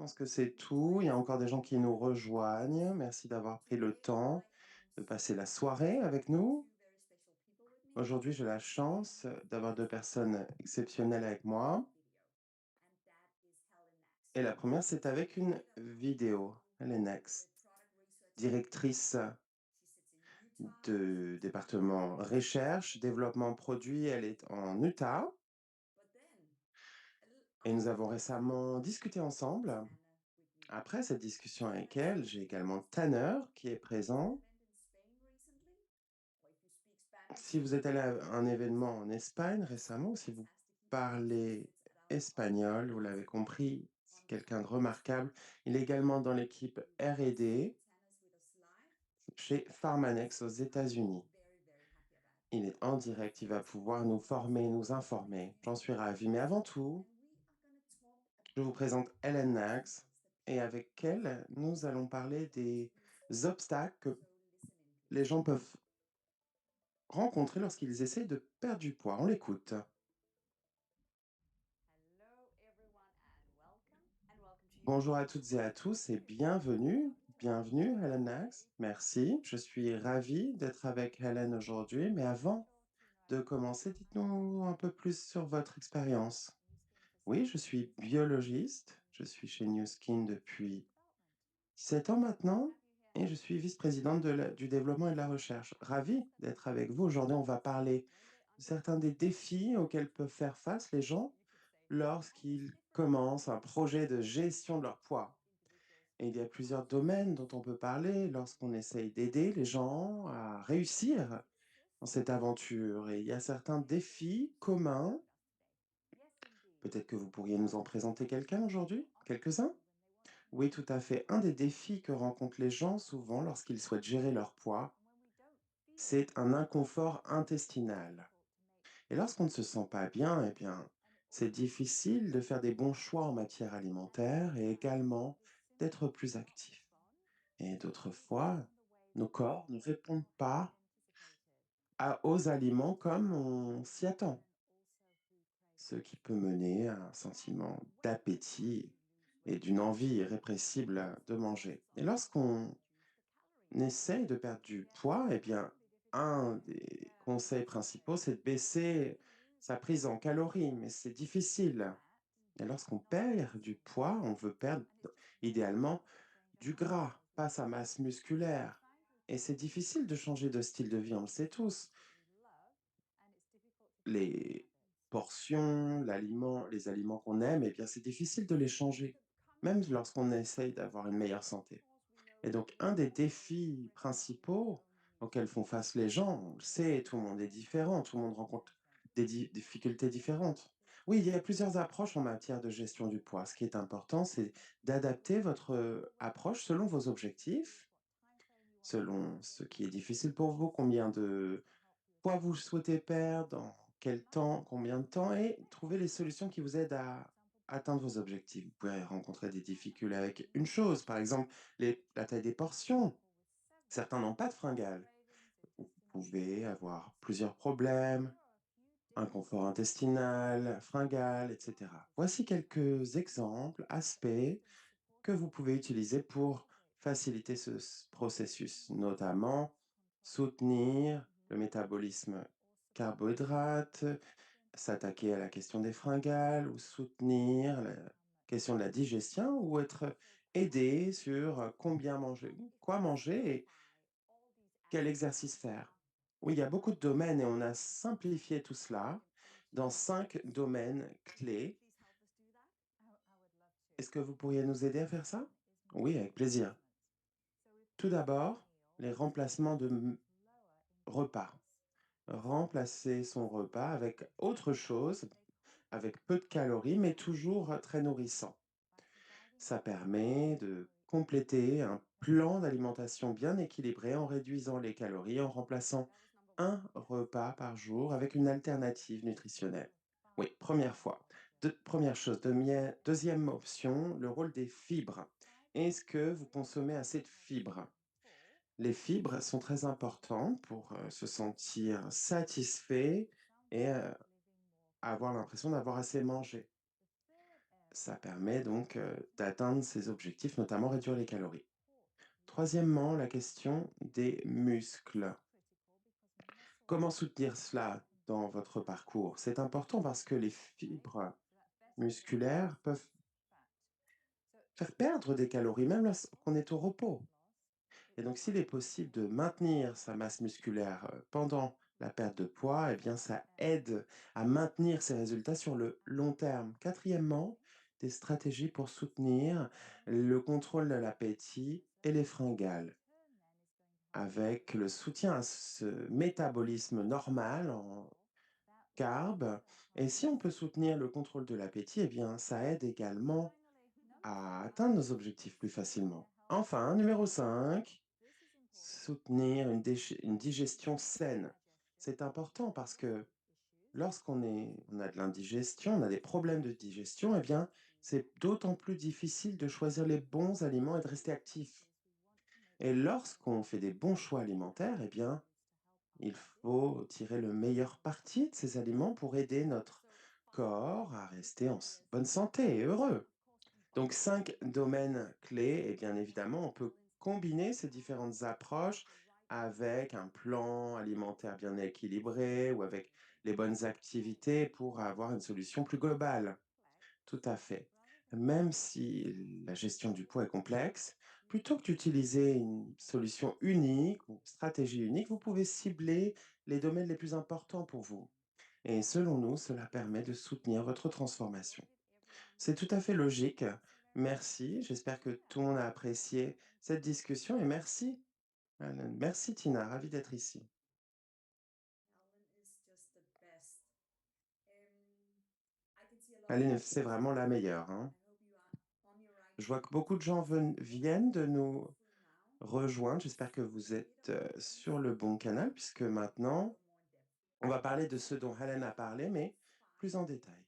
pense que c'est tout. Il y a encore des gens qui nous rejoignent. Merci d'avoir pris le temps de passer la soirée avec nous. Aujourd'hui, j'ai la chance d'avoir deux personnes exceptionnelles avec moi. Et la première, c'est avec une vidéo. Elle est Next, directrice de département recherche, développement produit. Elle est en Utah. Et nous avons récemment discuté ensemble. Après cette discussion avec elle, j'ai également Tanner qui est présent. Si vous êtes allé à un événement en Espagne récemment, ou si vous parlez espagnol, vous l'avez compris, c'est quelqu'un de remarquable. Il est également dans l'équipe R&D chez Pharmanex aux États-Unis. Il est en direct, il va pouvoir nous former, nous informer. J'en suis ravi. Mais avant tout, je vous présente Helen Nax et avec elle, nous allons parler des obstacles que les gens peuvent rencontrer lorsqu'ils essaient de perdre du poids. On l'écoute. Bonjour à toutes et à tous et bienvenue. Bienvenue, Helen Nax. Merci. Je suis ravi d'être avec Helen aujourd'hui. Mais avant de commencer, dites-nous un peu plus sur votre expérience. Oui, je suis biologiste. Je suis chez New Skin depuis 7 ans maintenant et je suis vice-présidente du développement et de la recherche. Ravi d'être avec vous. Aujourd'hui, on va parler de certains des défis auxquels peuvent faire face les gens lorsqu'ils commencent un projet de gestion de leur poids. Et il y a plusieurs domaines dont on peut parler lorsqu'on essaye d'aider les gens à réussir dans cette aventure. Et il y a certains défis communs. Peut-être que vous pourriez nous en présenter quelqu'un aujourd'hui, quelques-uns? Oui, tout à fait. Un des défis que rencontrent les gens souvent lorsqu'ils souhaitent gérer leur poids, c'est un inconfort intestinal. Et lorsqu'on ne se sent pas bien, eh bien, c'est difficile de faire des bons choix en matière alimentaire et également d'être plus actif. Et d'autres fois, nos corps ne répondent pas aux aliments comme on s'y attend, ce qui peut mener à un sentiment d'appétit et d'une envie irrépressible de manger. Et lorsqu'on essaye de perdre du poids, eh bien, un des conseils principaux, c'est de baisser sa prise en calories, mais c'est difficile. Et lorsqu'on perd du poids, on veut perdre idéalement du gras, pas sa masse musculaire. Et c'est difficile de changer de style de vie, on le sait tous. Les portions, les aliments qu'on aime, eh bien, c'est difficile de les changer, même lorsqu'on essaye d'avoir une meilleure santé. Et donc, un des défis principaux auxquels font face les gens, on le sait, tout le monde est différent, tout le monde rencontre des difficultés différentes. Oui, il y a plusieurs approches en matière de gestion du poids. Ce qui est important, c'est d'adapter votre approche selon vos objectifs, selon ce qui est difficile pour vous, combien de poids vous souhaitez perdre, en quel temps, combien de temps, et trouver les solutions qui vous aident à atteindre vos objectifs. Vous pouvez rencontrer des difficultés avec une chose, par exemple la taille des portions. Certains n'ont pas de fringales. Vous pouvez avoir plusieurs problèmes, inconfort intestinal, fringales, etc. Voici quelques exemples, aspects que vous pouvez utiliser pour faciliter ce processus, notamment soutenir le métabolisme carbohydrate, s'attaquer à la question des fringales ou soutenir la question de la digestion ou être aidé sur combien manger, quoi manger et quel exercice faire. Oui, il y a beaucoup de domaines et on a simplifié tout cela dans 5 domaines clés. Est-ce que vous pourriez nous aider à faire ça? Oui, avec plaisir. Tout d'abord, les remplacements de repas. Remplacer son repas avec autre chose, avec peu de calories, mais toujours très nourrissant. Ça permet de compléter un plan d'alimentation bien équilibré en réduisant les calories, en remplaçant un repas par jour avec une alternative nutritionnelle. Oui, première fois. Première chose. Deuxième option, le rôle des fibres. Est-ce que vous consommez assez de fibres? Les fibres sont très importantes pour se sentir satisfait et avoir l'impression d'avoir assez mangé. Ça permet donc, d'atteindre ces objectifs, notamment réduire les calories. Troisièmement, la question des muscles. Comment soutenir cela dans votre parcours? C'est important parce que les fibres musculaires peuvent faire perdre des calories, même lorsqu'on est au repos. Et donc, s'il est possible de maintenir sa masse musculaire pendant la perte de poids, eh bien, ça aide à maintenir ces résultats sur le long terme. Quatrièmement, des stratégies pour soutenir le contrôle de l'appétit et les fringales, avec le soutien à ce métabolisme normal en carbs. Et si on peut soutenir le contrôle de l'appétit, eh bien, ça aide également à atteindre nos objectifs plus facilement. Enfin, numéro 5, soutenir une digestion saine. C'est important parce que on a de l'indigestion, on a des problèmes de digestion, eh bien, c'est d'autant plus difficile de choisir les bons aliments et de rester actif. Et lorsqu'on fait des bons choix alimentaires, eh bien, il faut tirer le meilleur parti de ces aliments pour aider notre corps à rester en bonne santé et heureux. Donc 5 domaines clés et bien évidemment, on peut combiner ces différentes approches avec un plan alimentaire bien équilibré ou avec les bonnes activités pour avoir une solution plus globale. Tout à fait. Même si la gestion du poids est complexe, plutôt que d'utiliser une solution unique ou stratégie unique, vous pouvez cibler les domaines les plus importants pour vous. Et selon nous, cela permet de soutenir votre transformation. C'est tout à fait logique. Merci. J'espère que tout le monde a apprécié cette discussion et merci. Merci Tina, ravi d'être ici. Aline, c'est vraiment la meilleure, hein. Je vois que beaucoup de gens viennent de nous rejoindre. J'espère que vous êtes sur le bon canal puisque maintenant, on va parler de ce dont Helen a parlé, mais plus en détail.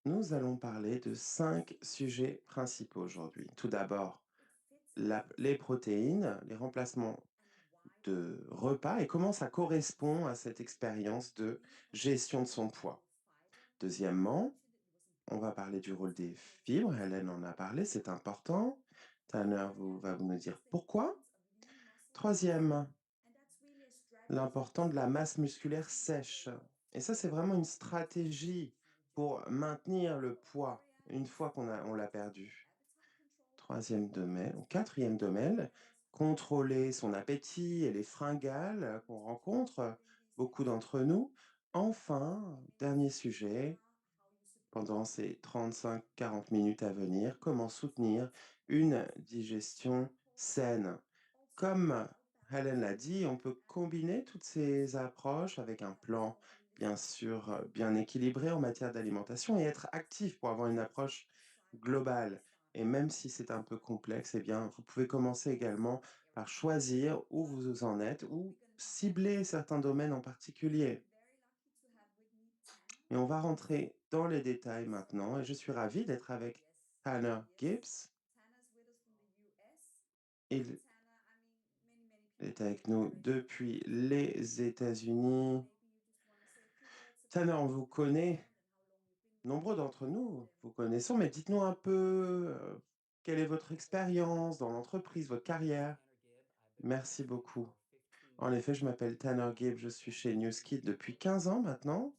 Nous allons parler de 5 sujets principaux aujourd'hui. Tout d'abord, les protéines, les remplacements de repas et comment ça correspond à cette expérience de gestion de son poids. Deuxièmement, on va parler du rôle des fibres. Hélène en a parlé, c'est important. Tanner va vous nous dire pourquoi. Troisième, l'important de la masse musculaire sèche. Et ça, c'est vraiment une stratégie pour maintenir le poids une fois on l'a perdu. Troisième domaine, ou quatrième domaine, contrôler son appétit et les fringales qu'on rencontre, beaucoup d'entre nous. Enfin, dernier sujet, pendant ces 35-40 minutes à venir, comment soutenir une digestion saine. Comme Helen l'a dit, on peut combiner toutes ces approches avec un plan, bien sûr, bien équilibré en matière d'alimentation et être actif pour avoir une approche globale. Et même si c'est un peu complexe, eh bien, vous pouvez commencer également par choisir où vous en êtes ou cibler certains domaines en particulier. Et on va rentrer dans les détails maintenant. Et je suis ravi d'être avec Tanner Gibbs. Il est avec nous depuis les États-Unis. Tanner, on vous connaît, nombreux d'entre nous vous connaissons, mais dites-nous un peu quelle est votre expérience dans l'entreprise, votre carrière. Merci beaucoup. En effet, je m'appelle Tanner Gibbs, je suis chez Newskid depuis 15 ans maintenant.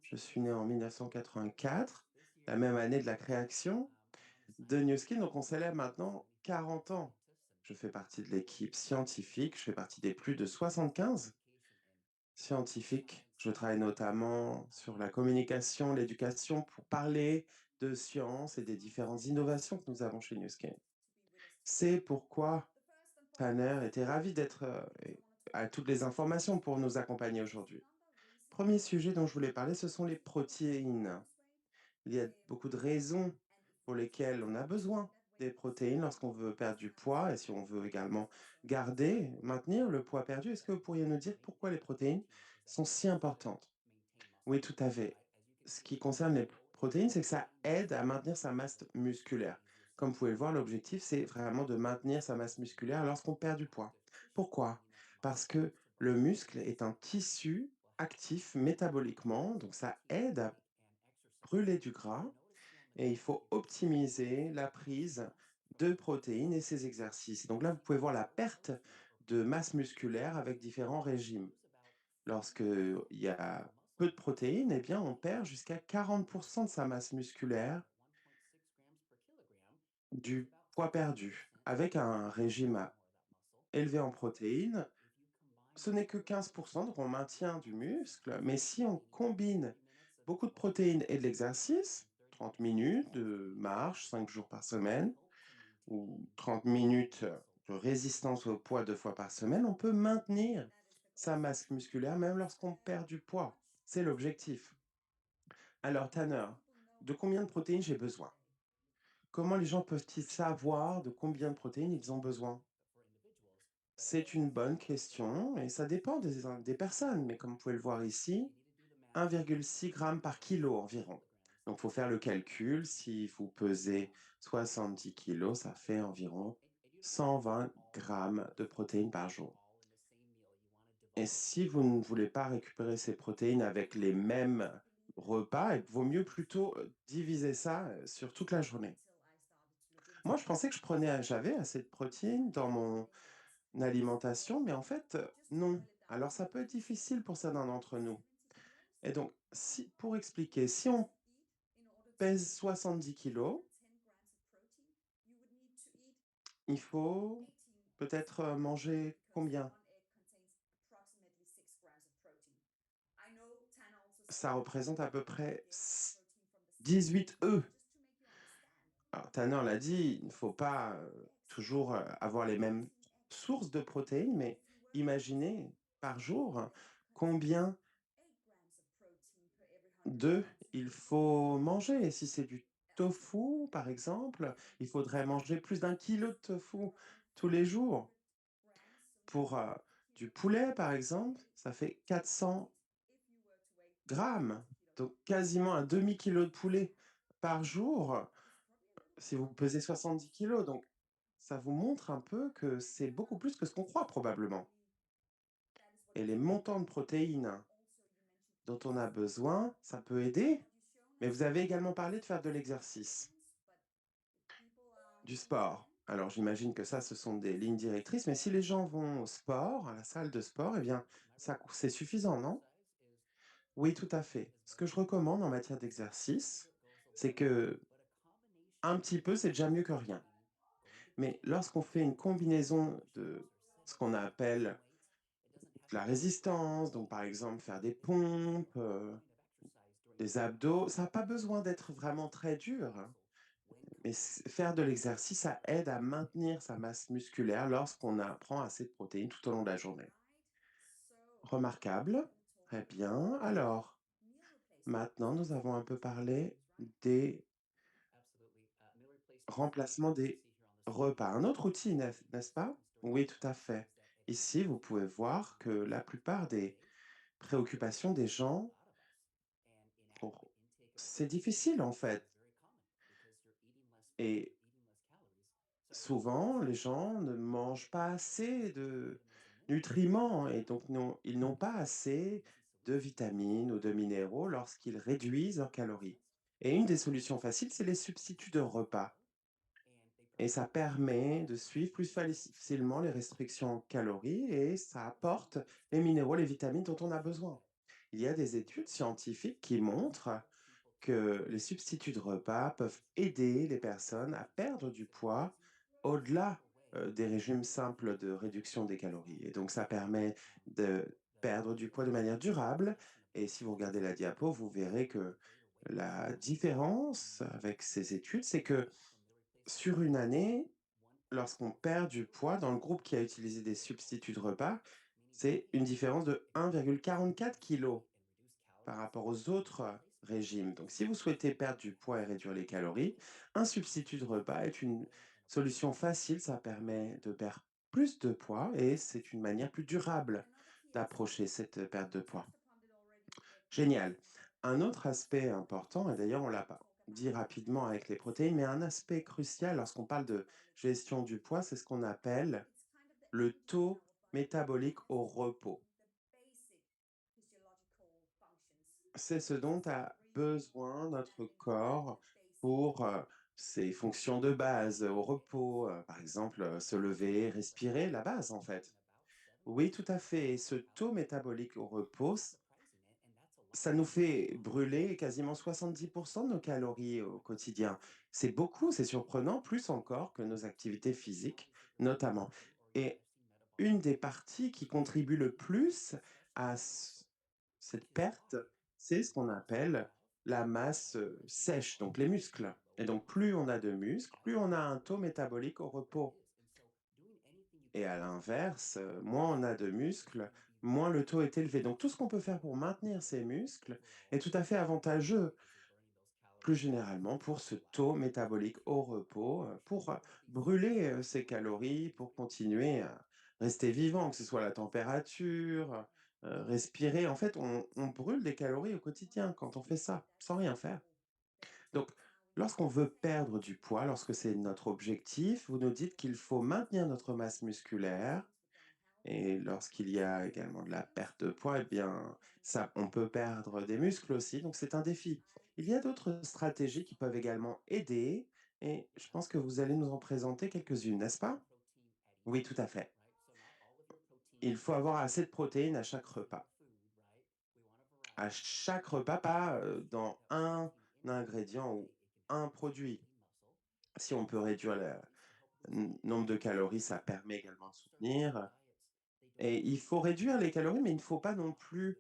Je suis né en 1984, la même année de la création de Newskin, donc on célèbre maintenant 40 ans. Je fais partie de l'équipe scientifique, je fais partie des plus de 75 scientifiques. Je travaille notamment sur la communication, l'éducation pour parler de science et des différentes innovations que nous avons chez Newskin. C'est pourquoi Tanner était ravi d'être à toutes les informations pour nous accompagner aujourd'hui. Premier sujet dont je voulais parler, ce sont les protéines. Il y a beaucoup de raisons pour lesquelles on a besoin des protéines lorsqu'on veut perdre du poids et si on veut également maintenir le poids perdu. Est-ce que vous pourriez nous dire pourquoi les protéines sont si importantes? Oui, tout à fait. Ce qui concerne les protéines, c'est que ça aide à maintenir sa masse musculaire. Comme vous pouvez le voir, l'objectif, c'est vraiment de maintenir sa masse musculaire lorsqu'on perd du poids. Pourquoi? Parce que le muscle est un tissu actif métaboliquement, donc ça aide à brûler du gras et il faut optimiser la prise de protéines et ses exercices. Donc là, vous pouvez voir la perte de masse musculaire avec différents régimes. Lorsque il y a peu de protéines, eh bien, on perd jusqu'à 40 de sa masse musculaire du poids perdu. Avec un régime élevé en protéines, ce n'est que 15, donc on maintient du muscle, mais si on combine beaucoup de protéines et de l'exercice, 30 minutes de marche 5 jours par semaine ou 30 minutes de résistance au poids 2 fois par semaine, on peut maintenir sa masse musculaire même lorsqu'on perd du poids. C'est l'objectif. Alors Tanner, de combien de protéines j'ai besoin? Comment les gens peuvent-ils savoir de combien de protéines ils ont besoin? C'est une bonne question et ça dépend des personnes, mais comme vous pouvez le voir ici, 1,6 g par kilo environ. Donc, il faut faire le calcul. Si vous pesez 70 kilos, ça fait environ 120 grammes de protéines par jour. Et si vous ne voulez pas récupérer ces protéines avec les mêmes repas, il vaut mieux plutôt diviser ça sur toute la journée. Moi, je pensais que j'avais assez de protéines dans mon alimentation, mais en fait, non. Alors, ça peut être difficile pour certains d'entre nous. Et donc, si, pour expliquer, si on pèse 70 kilos, il faut peut-être manger combien? Ça représente à peu près 18 œufs. Alors, Tanner l'a dit, il ne faut pas toujours avoir les mêmes sources de protéines, mais imaginez par jour combien d'œufs il faut manger. Et si c'est du tofu, par exemple, il faudrait manger plus d'1 kilo de tofu tous les jours. Pour du poulet, par exemple, ça fait 400 grammes, donc quasiment un demi-kilo de poulet par jour si vous pesez 70 kilos. Donc, ça vous montre un peu que c'est beaucoup plus que ce qu'on croit probablement. Et les montants de protéines dont on a besoin, ça peut aider. Mais vous avez également parlé de faire de l'exercice, du sport. Alors, j'imagine que ça, ce sont des lignes directrices, mais si les gens vont au sport, à la salle de sport, eh bien, c'est suffisant, non? Oui, tout à fait. Ce que je recommande en matière d'exercice, c'est que un petit peu, c'est déjà mieux que rien. Mais lorsqu'on fait une combinaison de ce qu'on appelle de la résistance, donc par exemple faire des pompes, des abdos, ça n'a pas besoin d'être vraiment très dur, hein. Mais faire de l'exercice, ça aide à maintenir sa masse musculaire lorsqu'on prend assez de protéines tout au long de la journée. Remarquable. Très bien. Alors, maintenant, nous avons un peu parlé des remplacement des repas. Un autre outil, n'est-ce pas? Oui, tout à fait. Ici, vous pouvez voir que la plupart des préoccupations des gens, pour c'est difficile en fait. Et souvent, les gens ne mangent pas assez de nutriments et donc ils n'ont pas assez de vitamines ou de minéraux lorsqu'ils réduisent leurs calories. Et une des solutions faciles, c'est les substituts de repas. Et ça permet de suivre plus facilement les restrictions en calories et ça apporte les minéraux, les vitamines dont on a besoin. Il y a des études scientifiques qui montrent que les substituts de repas peuvent aider les personnes à perdre du poids au-delà des régimes simples de réduction des calories. Et donc ça permet de perdre du poids de manière durable. Et si vous regardez la diapo, vous verrez que la différence avec ces études, c'est que sur une année, lorsqu'on perd du poids dans le groupe qui a utilisé des substituts de repas, c'est une différence de 1,44 kg par rapport aux autres régimes. Donc si vous souhaitez perdre du poids et réduire les calories, un substitut de repas est une solution facile, ça permet de perdre plus de poids et c'est une manière plus durable d'approcher cette perte de poids. Génial. Un autre aspect important, et d'ailleurs on l'a pas dit rapidement avec les protéines, mais un aspect crucial lorsqu'on parle de gestion du poids, c'est ce qu'on appelle le taux métabolique au repos. C'est ce dont a besoin notre corps pour ses fonctions de base au repos, par exemple, se lever, respirer, la base en fait. Oui, tout à fait. Et ce taux métabolique au repos, ça nous fait brûler quasiment 70% de nos calories au quotidien. C'est beaucoup, c'est surprenant, plus encore que nos activités physiques, notamment. Et une des parties qui contribue le plus à cette perte, c'est ce qu'on appelle la masse sèche, donc les muscles. Et donc, plus on a de muscles, plus on a un taux métabolique au repos. Et à l'inverse, moins on a de muscles, moins le taux est élevé. Donc tout ce qu'on peut faire pour maintenir ces muscles est tout à fait avantageux, plus généralement pour ce taux métabolique au repos, pour, brûler, ces calories, pour continuer à rester vivant, que ce soit la température, respirer. En fait, on brûle des calories au quotidien quand on fait ça, sans rien faire. Donc lorsqu'on veut perdre du poids, lorsque c'est notre objectif, vous nous dites qu'il faut maintenir notre masse musculaire et lorsqu'il y a également de la perte de poids, eh bien, ça, on peut perdre des muscles aussi, donc c'est un défi. Il y a d'autres stratégies qui peuvent également aider et je pense que vous allez nous en présenter quelques-unes, n'est-ce pas? Oui, tout à fait. Il faut avoir assez de protéines à chaque repas. À chaque repas, pas dans un ingrédient ou un produit. Si on peut réduire le nombre de calories, ça permet également de soutenir. Et il faut réduire les calories, mais il ne faut pas non plus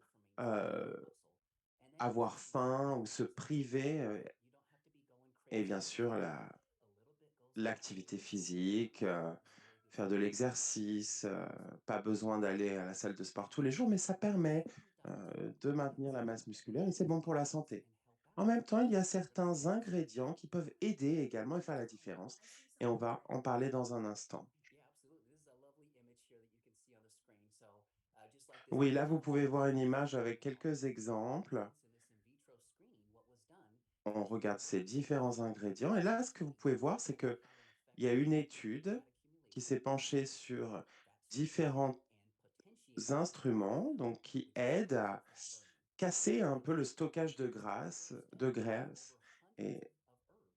avoir faim ou se priver, et bien sûr l'activité physique, faire de l'exercice, pas besoin d'aller à la salle de sport tous les jours, mais ça permet, de maintenir la masse musculaire et c'est bon pour la santé. En même temps, il y a certains ingrédients qui peuvent aider également et faire la différence et on va en parler dans un instant. Oui, là, vous pouvez voir une image avec quelques exemples. On regarde ces différents ingrédients et là, ce que vous pouvez voir, c'est qu'il y a une étude qui s'est penchée sur différents instruments, donc qui aident à casser un peu le stockage de graisse. Et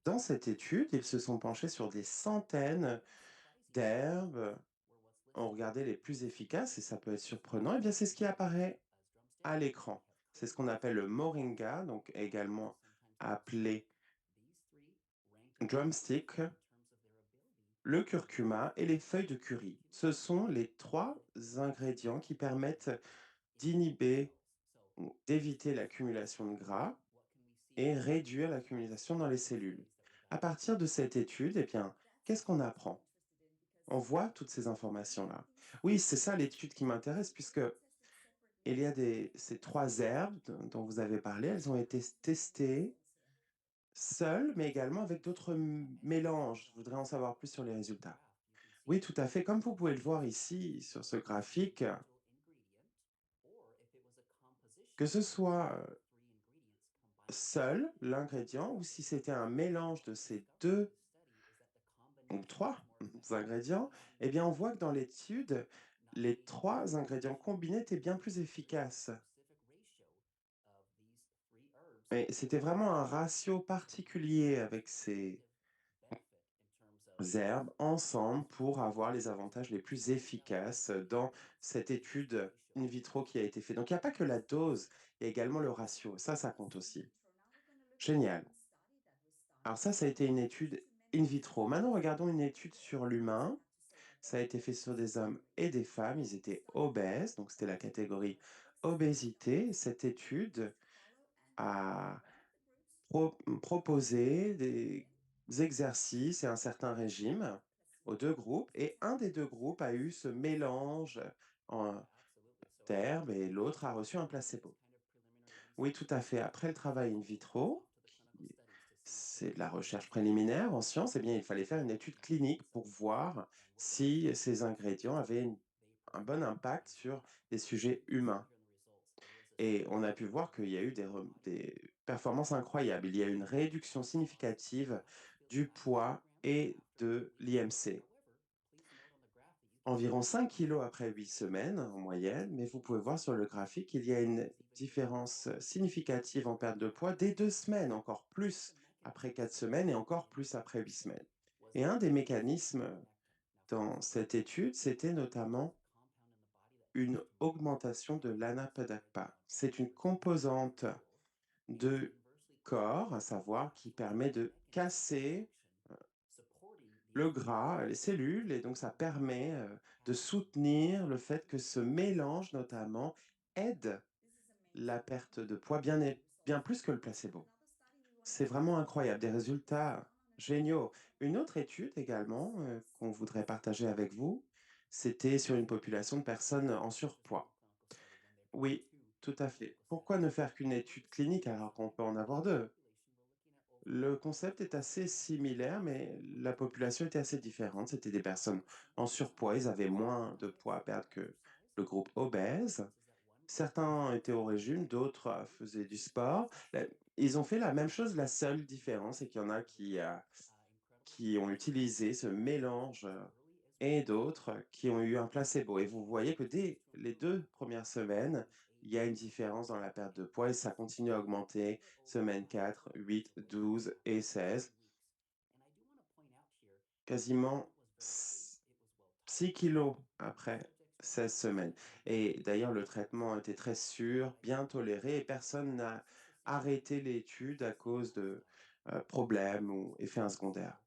dans cette étude, ils se sont penchés sur des centaines d'herbes, ont regardé les plus efficaces et ça peut être surprenant. Et bien, c'est ce qui apparaît à l'écran. C'est ce qu'on appelle le moringa, donc également appelé drumstick, le curcuma et les feuilles de curry. Ce sont les 3 ingrédients qui permettent d'inhiber ou d'éviter l'accumulation de gras et réduire l'accumulation dans les cellules. À partir de cette étude, eh bien, qu'est-ce qu'on apprend? On voit toutes ces informations-là. Oui, c'est ça l'étude qui m'intéresse puisque il y a ces 3 herbes dont vous avez parlé, elles ont été testées seules, mais également avec d'autres mélanges. Je voudrais en savoir plus sur les résultats. Oui, tout à fait. Comme vous pouvez le voir ici sur ce graphique, que ce soit seul, l'ingrédient, ou si c'était un mélange de ces 2 ou 3 ingrédients, eh bien, on voit que dans l'étude, les 3 ingrédients combinés étaient bien plus efficaces. Et c'était vraiment un ratio particulier avec ces herbes ensemble pour avoir les avantages les plus efficaces dans cette étude in vitro qui a été faite. Donc il n'y a pas que la dose, il y a également le ratio. Ça compte aussi. Génial. Alors ça a été une étude in vitro. Maintenant, regardons une étude sur l'humain. Ça a été fait sur des hommes et des femmes. Ils étaient obèses, donc c'était la catégorie obésité. Cette étude a proposé des exercices et un certain régime aux 2 groupes et un des 2 groupes a eu ce mélange en d'herbes et l'autre a reçu un placebo. Oui, tout à fait. Après le travail in vitro, qui c'est de la recherche préliminaire en sciences, eh bien, il fallait faire une étude clinique pour voir si ces ingrédients avaient un bon impact sur des sujets humains. Et on a pu voir qu'il y a eu des performances incroyables. Il y a eu une réduction significative du poids et de l'IMC. Environ 5 kilos après 8 semaines en moyenne, mais vous pouvez voir sur le graphique qu'il y a une différence significative en perte de poids dès 2 semaines, encore plus après 4 semaines et encore plus après 8 semaines. Et un des mécanismes dans cette étude, c'était notamment une augmentation de l'ANA-PDACPA. C'est une composante de corps, à savoir qui permet de casser le gras, les cellules, et donc ça permet de soutenir le fait que ce mélange notamment aide la perte de poids bien plus que le placebo. C'est vraiment incroyable, des résultats géniaux. Une autre étude également qu'on voudrait partager avec vous, c'était sur une population de personnes en surpoids. Oui, tout à fait. Pourquoi ne faire qu'une étude clinique alors qu'on peut en avoir deux? Le concept est assez similaire, mais la population était assez différente. C'était des personnes en surpoids, ils avaient moins de poids à perdre que le groupe obèse. Certains étaient au régime, d'autres faisaient du sport. Ils ont fait la même chose, la seule différence, c'est qu'il y en a qui ont utilisé ce mélange et d'autres qui ont eu un placebo. Et vous voyez que dès les 2 premières semaines, il y a une différence dans la perte de poids et ça continue à augmenter, semaine 4, 8, 12 et 16, quasiment s 6 kilogrammes après 16 semaines. Et d'ailleurs, le traitement était très sûr, bien toléré et personne n'a arrêté l'étude à cause de, problèmes ou effets secondaires.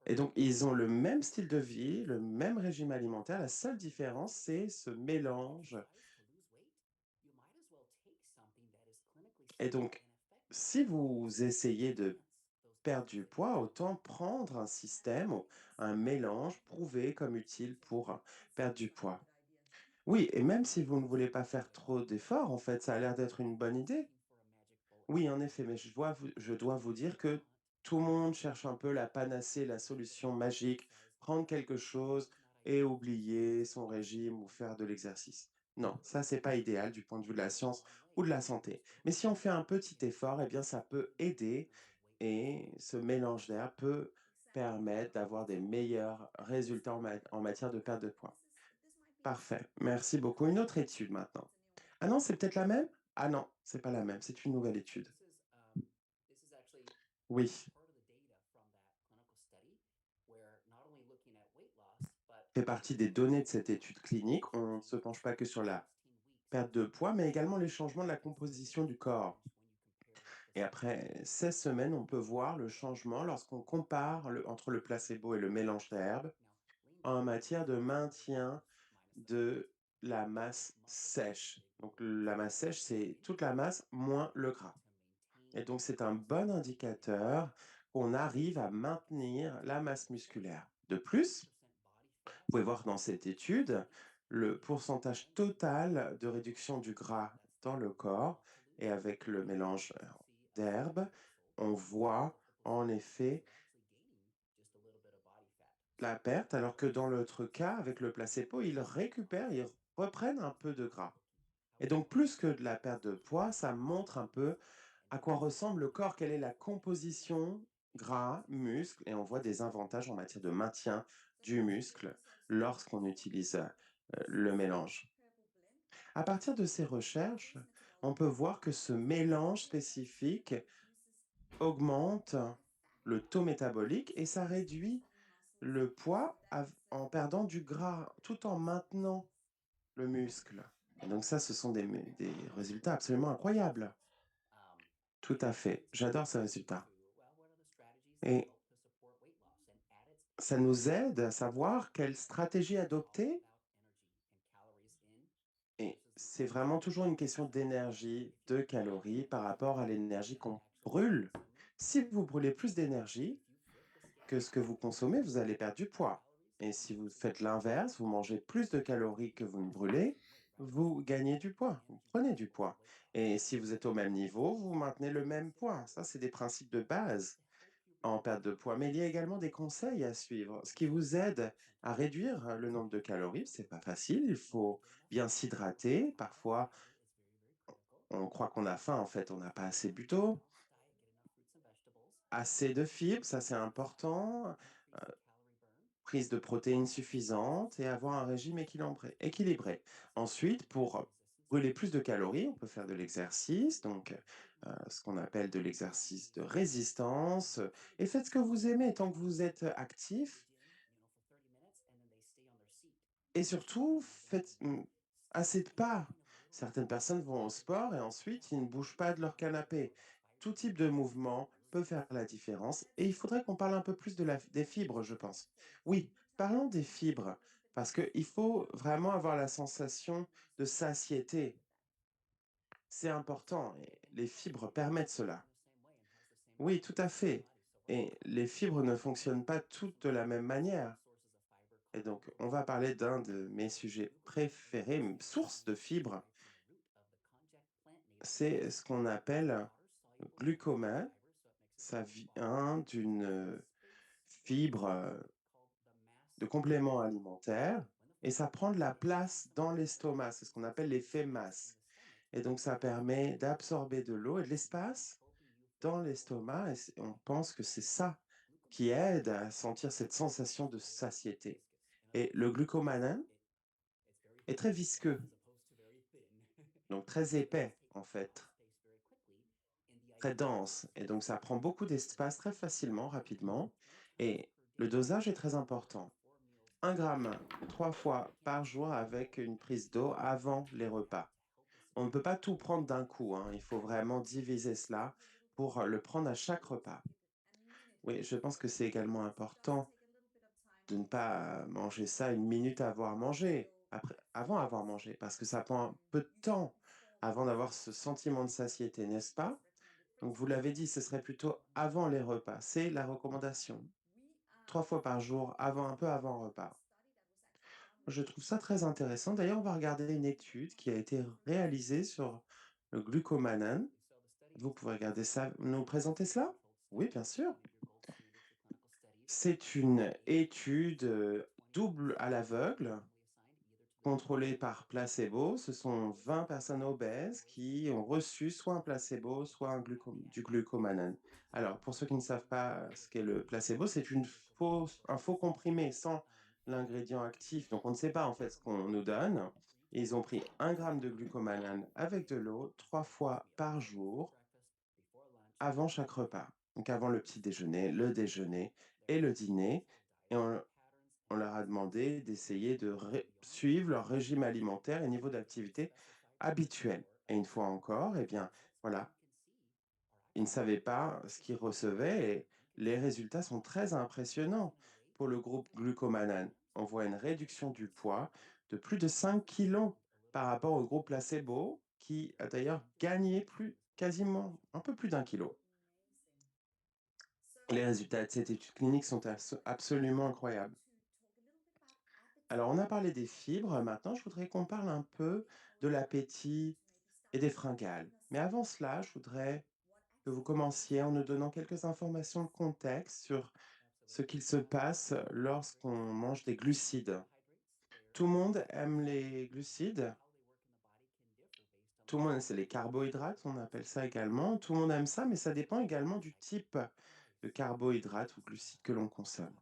Et donc, ils ont le même style de vie, le même régime alimentaire. La seule différence, c'est ce mélange. Et donc, si vous essayez de perdre du poids, autant prendre un système ou un mélange prouvé comme utile pour perdre du poids. Oui, et même si vous ne voulez pas faire trop d'efforts, en fait, ça a l'air d'être une bonne idée. Oui, en effet, mais je dois vous dire que tout le monde cherche un peu la panacée, la solution magique, prendre quelque chose et oublier son régime ou faire de l'exercice. Non, ça, c'est pas idéal du point de vue de la science ou de la santé. Mais si on fait un petit effort, eh bien, ça peut aider et ce mélange d'air peut permettre d'avoir des meilleurs résultats en matière de perte de poids. Parfait, merci beaucoup. Une autre étude maintenant. Ah non, c'est peut-être la même? Ah non, c'est pas la même, c'est une nouvelle étude. Oui, fait partie des données de cette étude clinique. On ne se penche pas que sur la perte de poids, mais également les changements de la composition du corps. Et après 16 semaines, on peut voir le changement lorsqu'on compare entre le placebo et le mélange d'herbes en matière de maintien de la masse sèche. Donc la masse sèche, c'est toute la masse moins le gras. Et donc c'est un bon indicateur qu'on arrive à maintenir la masse musculaire. De plus, vous pouvez voir dans cette étude le pourcentage total de réduction du gras dans le corps et avec le mélange d'herbes, on voit en effet la perte, alors que dans l'autre cas, avec le placebo, ils récupèrent, ils reprennent un peu de gras. Et donc, plus que de la perte de poids, ça montre un peu à quoi ressemble le corps, quelle est la composition gras, muscle, et on voit des avantages en matière de maintien du muscle lorsqu'on utilise le mélange. À partir de ces recherches, on peut voir que ce mélange spécifique augmente le taux métabolique et ça réduit le poids en perdant du gras tout en maintenant le muscle. Et donc ça, ce sont des résultats absolument incroyables. Tout à fait. J'adore ces résultats. Et ça nous aide à savoir quelle stratégie adopter. Et c'est vraiment toujours une question d'énergie, de calories par rapport à l'énergie qu'on brûle. Si vous brûlez plus d'énergie que ce que vous consommez, vous allez perdre du poids. Et si vous faites l'inverse, vous mangez plus de calories que vous ne brûlez, vous gagnez du poids, vous prenez du poids. Et si vous êtes au même niveau, vous maintenez le même poids. Ça, c'est des principes de base en perte de poids. Mais il y a également des conseils à suivre, ce qui vous aide à réduire le nombre de calories. C'est pas facile, il faut bien s'hydrater. Parfois, on croit qu'on a faim, en fait, on n'a pas assez bu d'eau. Assez de fibres, ça c'est important. Prise de protéines suffisante et avoir un régime équilibré. Ensuite, pour brûler plus de calories, on peut faire de l'exercice, donc ce qu'on appelle de l'exercice de résistance, et faites ce que vous aimez tant que vous êtes actif et surtout faites, assez de pas. Certaines personnes vont au sport et ensuite ils ne bougent pas de leur canapé. Tout type de mouvement peut faire la différence et il faudrait qu'on parle un peu plus de la des fibres, je pense. Oui, parlons des fibres parce qu'il faut vraiment avoir la sensation de satiété. C'est important et les fibres permettent cela. Oui, tout à fait. Et les fibres ne fonctionnent pas toutes de la même manière. Et donc, on va parler d'un de mes sujets préférés, source de fibres, c'est ce qu'on appelle glucomane. Ça vient d'une fibre de complément alimentaire et ça prend de la place dans l'estomac. C'est ce qu'on appelle l'effet masse. Et donc, ça permet d'absorber de l'eau et de l'espace dans l'estomac et on pense que c'est ça qui aide à sentir cette sensation de satiété. Et le glucomannan est très visqueux, donc très épais en fait, très dense et donc ça prend beaucoup d'espace très facilement, rapidement et le dosage est très important. 1 gramme 3 fois par jour avec une prise d'eau avant les repas. On ne peut pas tout prendre d'un coup, hein, il faut vraiment diviser cela pour le prendre à chaque repas. Oui, je pense que c'est également important de ne pas manger ça 1 minute avant avoir mangé, parce que ça prend un peu de temps avant d'avoir ce sentiment de satiété, n'est-ce pas? Donc vous l'avez dit, ce serait plutôt avant les repas, c'est la recommandation. 3 fois par jour, un peu avant le repas. Je trouve ça très intéressant. D'ailleurs, on va regarder une étude qui a été réalisée sur le glucomannan. Vous pouvez regarder ça, nous présenter cela? Oui, bien sûr. C'est une étude, double à l'aveugle, contrôlée par placebo. Ce sont 20 personnes obèses qui ont reçu soit un placebo, soit du glucomannan. Alors, pour ceux qui ne savent pas ce qu'est le placebo, c'est un faux comprimé sans l'ingrédient actif. Donc, on ne sait pas en fait ce qu'on nous donne. Ils ont pris 1 gramme de glucomannan avec de l'eau 3 fois par jour avant chaque repas. Donc, avant le petit déjeuner, le déjeuner et le dîner. Et on leur a demandé d'essayer de suivre leur régime alimentaire et niveau d'activité habituel. Et une fois encore, eh bien, voilà, ils ne savaient pas ce qu'ils recevaient et les résultats sont très impressionnants. Pour le groupe glucomannan, on voit une réduction du poids de plus de 5 kilos par rapport au groupe placebo qui a d'ailleurs gagné quasiment un peu plus d'1 kilo. Les résultats de cette étude clinique sont absolument incroyables. Alors, on a parlé des fibres. Maintenant, je voudrais qu'on parle un peu de l'appétit et des fringales. Mais avant cela, je voudrais que vous commenciez en nous donnant quelques informations de contexte sur ce qu'il se passe lorsqu'on mange des glucides. Tout le monde aime les glucides. Tout le monde, c'est les carbohydrates, on appelle ça également. Tout le monde aime ça, mais ça dépend également du type de carbohydrates ou glucides que l'on consomme.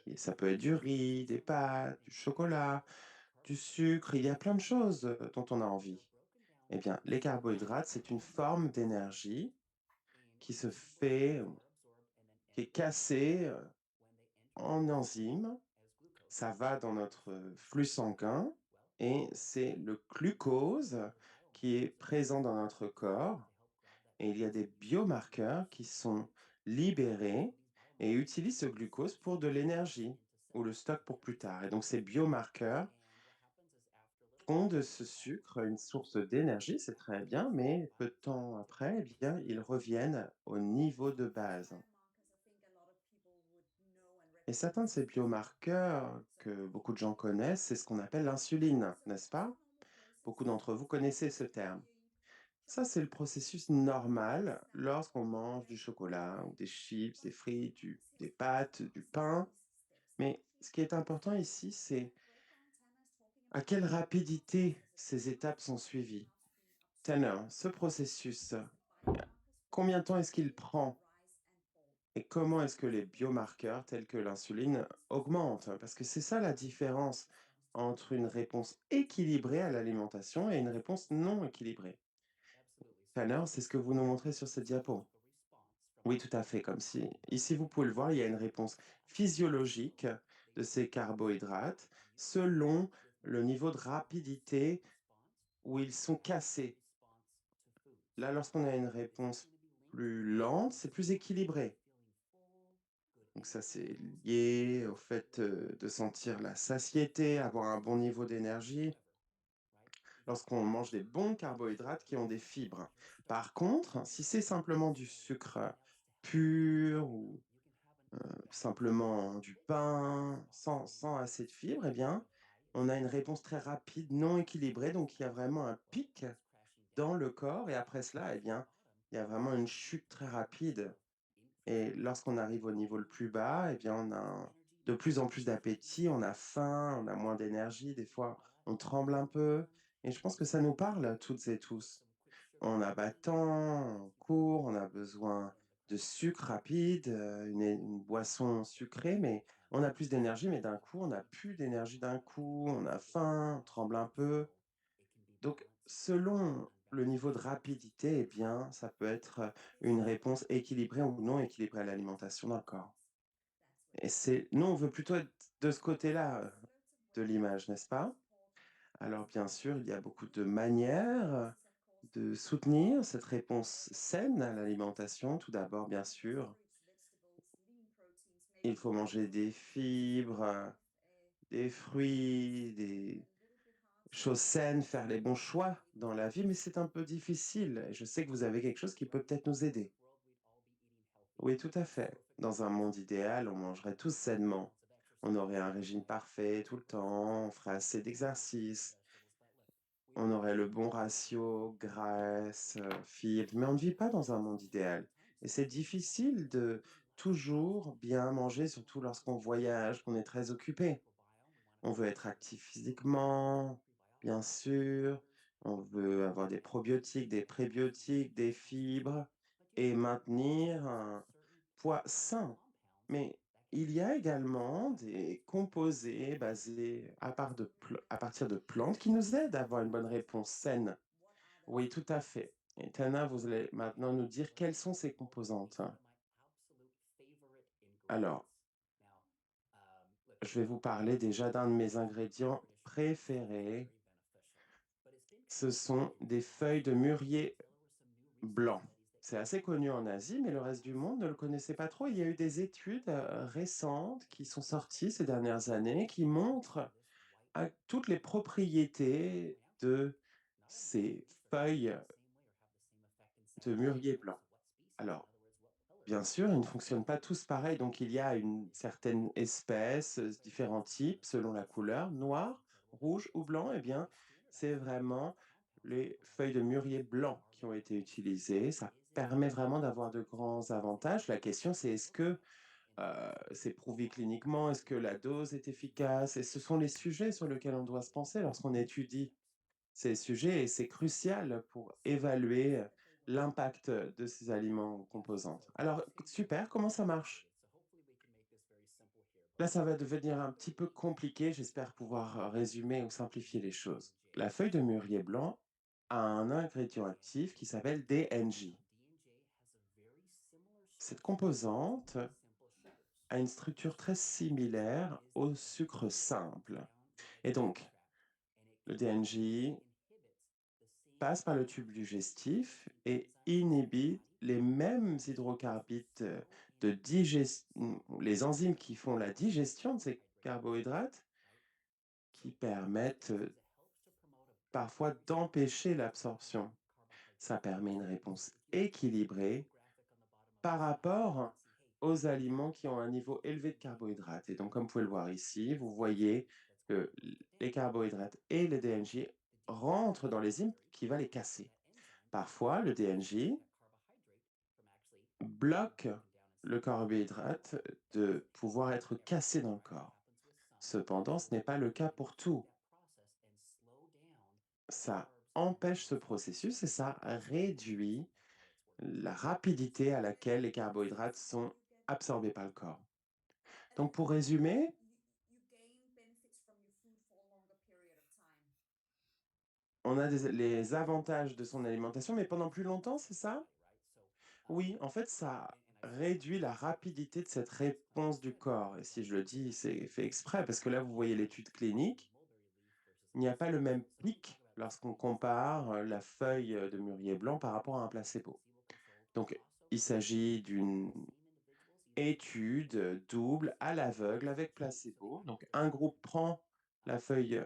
Et ça peut être du riz, des pâtes, du chocolat, du sucre, il y a plein de choses dont on a envie. Eh bien, les carbohydrates, c'est une forme d'énergie qui se fait, qui est cassée en enzymes. Ça va dans notre flux sanguin et c'est le glucose qui est présent dans notre corps. Et il y a des biomarqueurs qui sont libérés et utilisent ce glucose pour de l'énergie ou le stock pour plus tard. Et donc, ces biomarqueurs font de ce sucre une source d'énergie, c'est très bien, mais peu de temps après, eh bien, ils reviennent au niveau de base. Et certains de ces biomarqueurs que beaucoup de gens connaissent, c'est ce qu'on appelle l'insuline, n'est-ce pas? Beaucoup d'entre vous connaissez ce terme. Ça, c'est le processus normal lorsqu'on mange du chocolat ou des chips, des frites, des pâtes, du pain. Mais ce qui est important ici, c'est à quelle rapidité ces étapes sont suivies. Tanner, ce processus, combien de temps est-ce qu'il prend et comment est-ce que les biomarqueurs tels que l'insuline augmentent? Parce que c'est ça la différence entre une réponse équilibrée à l'alimentation et une réponse non équilibrée. tout à l'heure, c'est ce que vous nous montrez sur cette diapo. Oui, tout à fait, comme si ici, vous pouvez le voir, il y a une réponse physiologique de ces carbohydrates selon le niveau de rapidité où ils sont cassés. Là, lorsqu'on a une réponse plus lente, c'est plus équilibré. Donc ça, c'est lié au fait, de sentir la satiété, avoir un bon niveau d'énergie lorsqu'on mange des bons carbohydrates qui ont des fibres. Par contre, si c'est simplement du sucre pur ou simplement du pain sans assez de fibres, eh bien, on a une réponse très rapide, non équilibrée. Donc, il y a vraiment un pic dans le corps et après cela, eh bien, il y a vraiment une chute très rapide. Et lorsqu'on arrive au niveau le plus bas, eh bien, on a de plus en plus d'appétit, on a faim, on a moins d'énergie. Des fois, on tremble un peu. Et je pense que ça nous parle toutes et tous. On a pas de temps, on court, on a besoin de sucre rapide, une boisson sucrée, mais on a plus d'énergie, mais d'un coup, on a plus d'énergie d'un coup, on a faim, on tremble un peu. Donc, selon le niveau de rapidité, eh bien, ça peut être, une réponse équilibrée ou non équilibrée à l'alimentation dans le corps. Et c'est nous, on veut plutôt être de ce côté-là, de l'image, n'est-ce pas? Alors bien sûr, il y a beaucoup de manières de soutenir cette réponse saine à l'alimentation. Tout d'abord, bien sûr, il faut manger des fibres, des fruits, des choses saines, faire les bons choix dans la vie, mais c'est un peu difficile. Et je sais que vous avez quelque chose qui peut peut-être nous aider. Oui, tout à fait. Dans un monde idéal, on mangerait tous sainement. On aurait un régime parfait tout le temps, on ferait assez d'exercice, on aurait le bon ratio graisse, fibres, mais on ne vit pas dans un monde idéal et c'est difficile de toujours bien manger, surtout lorsqu'on voyage, qu'on est très occupé. On veut être actif physiquement, bien sûr, on veut avoir des probiotiques, des prébiotiques, des fibres et maintenir un poids sain. Mais il y a également des composés basés à partir de plantes qui nous aident à avoir une bonne réponse saine. Oui, tout à fait. Et Tana, vous allez maintenant nous dire quelles sont ces composantes. Alors, je vais vous parler déjà d'un de mes ingrédients préférés. Ce sont des feuilles de mûrier blanc. C'est assez connu en Asie, mais le reste du monde ne le connaissait pas trop. Il y a eu des études récentes qui sont sorties ces dernières années qui montrent toutes les propriétés de ces feuilles de mûrier blanc. Alors, bien sûr, ils ne fonctionnent pas tous pareil, donc il y a une certaine espèce, différents types selon la couleur, noir, rouge ou blanc. Eh bien, c'est vraiment les feuilles de mûrier blanc qui ont été utilisées. Ça permet vraiment d'avoir de grands avantages. La question, c'est est-ce que c'est prouvé cliniquement? Est-ce que la dose est efficace? Et ce sont les sujets sur lesquels on doit se penser lorsqu'on étudie ces sujets et c'est crucial pour évaluer l'impact de ces aliments ou composantes. Alors, super, comment ça marche? Là, ça va devenir un petit peu compliqué. J'espère pouvoir résumer ou simplifier les choses. La feuille de mûrier blanc a un ingrédient actif qui s'appelle DNG. Cette composante a une structure très similaire au sucre simple. Et donc, le DNG passe par le tube digestif et inhibe les mêmes hydrocarbides les enzymes qui font la digestion de ces carbohydrates qui permettent parfois d'empêcher l'absorption. Ça permet une réponse équilibrée par rapport aux aliments qui ont un niveau élevé de carbohydrates. Et donc, comme vous pouvez le voir ici, vous voyez que les carbohydrates et les DNG rentrent dans l'enzyme qui va les casser. Parfois, le DNG bloque le carbohydrate de pouvoir être cassé dans le corps. Cependant, ce n'est pas le cas pour tout. Ça empêche ce processus et ça réduit la rapidité à laquelle les carbohydrates sont absorbés par le corps. Donc, pour résumer, On a les avantages de son alimentation, mais pendant plus longtemps, c'est ça? Oui, en fait, ça réduit la rapidité de cette réponse du corps et si je le dis, c'est fait exprès parce que là, vous voyez l'étude clinique, il n'y a pas le même pic lorsqu'on compare, la feuille, de mûrier blanc par rapport à un placebo. Donc il s'agit d'une étude, double à l'aveugle avec placebo. Donc un groupe prend la feuille,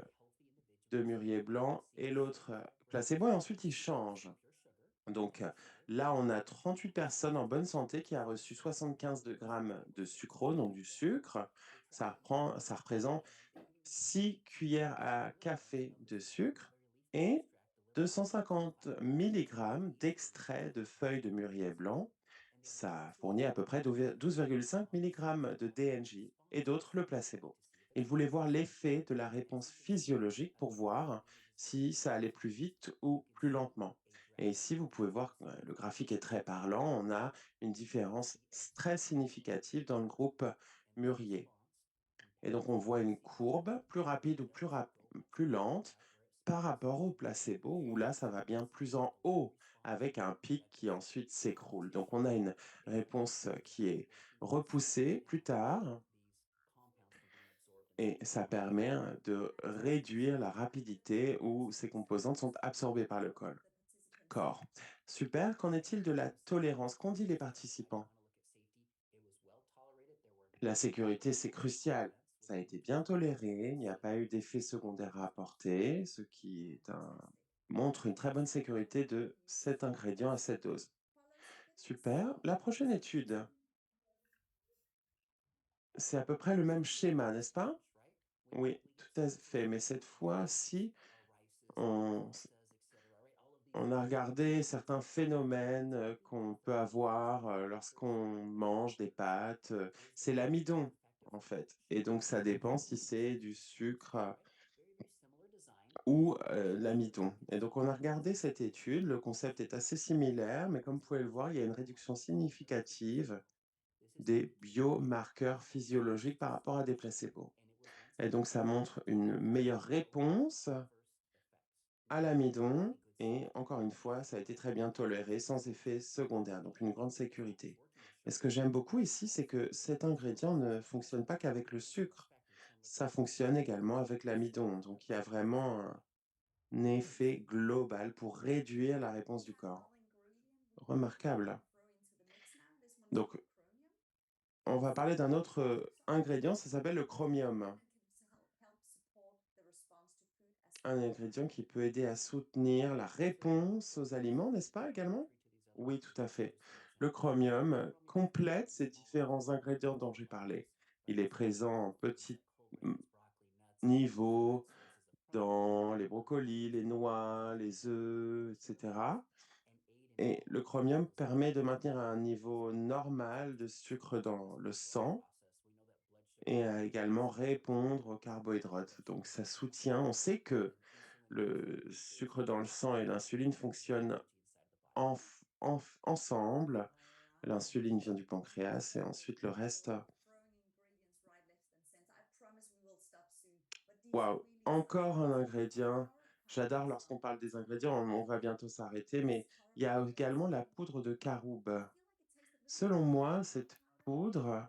de mûrier blanc et l'autre, placebo et ensuite ils changent. Donc là, on a 38 personnes en bonne santé qui a reçu 75 grammes de sucrose, donc du sucre. Ça représente 6 cuillères à café de sucre et 250 milligrammes d'extrait de feuilles de mûrier blanc. Ça fournit à peu près 12,5 milligrammes de DNJ et d'autres le placebo. Il voulait voir l'effet de la réponse physiologique pour voir si ça allait plus vite ou plus lentement. Et ici, vous pouvez voir que le graphique est très parlant. On a une différence très significative dans le groupe mûrier. Et donc, on voit une courbe plus rapide ou plus lente par rapport au placebo, où là, ça va bien plus en haut, avec un pic qui ensuite s'écroule. Donc, on a une réponse qui est repoussée plus tard, et ça permet de réduire la rapidité où ces composantes sont absorbées par le corps. Super, qu'en est-il de la tolérance? Qu'ont dit les participants? La sécurité, c'est crucial. Ça a été bien toléré, il n'y a pas eu d'effets secondaires rapportés, ce qui est montre une très bonne sécurité de cet ingrédient à cette dose. Super. La prochaine étude, c'est à peu près le même schéma, n'est-ce pas? Oui, tout à fait, mais cette fois-ci, on, on a regardé certains phénomènes qu'on peut avoir lorsqu'on mange des pâtes. C'est l'amidon, en fait. Et donc, ça dépend si c'est du sucre ou l'amidon. Et donc, on a regardé cette étude. Le concept est assez similaire, mais comme vous pouvez le voir, il y a une réduction significative des biomarqueurs physiologiques par rapport à des placebos. Et donc, ça montre une meilleure réponse à l'amidon. Et encore une fois, ça a été très bien toléré, sans effet secondaire, donc une grande sécurité. Et ce que j'aime beaucoup ici, c'est que cet ingrédient ne fonctionne pas qu'avec le sucre. Ça fonctionne également avec l'amidon. Donc, il y a vraiment un effet global pour réduire la réponse du corps. Remarquable. Donc, on va parler d'un autre ingrédient, ça s'appelle le chromium. Un ingrédient qui peut aider à soutenir la réponse aux aliments, n'est-ce pas également? Oui, tout à fait. Le chromium complète ces différents ingrédients dont j'ai parlé. Il est présent en petit mm, niveau dans les brocolis, les noix, les œufs, etc. Et le chromium permet de maintenir un niveau normal de sucre dans le sang et à également répondre aux carbohydrates. Donc ça soutient, on sait que le sucre dans le sang et l'insuline fonctionnent ensemble. L'insuline vient du pancréas et ensuite le reste. Waouh, encore un ingrédient. J'adore lorsqu'on parle des ingrédients, on va bientôt s'arrêter, mais il y a également la poudre de caroube. Selon moi, cette poudre,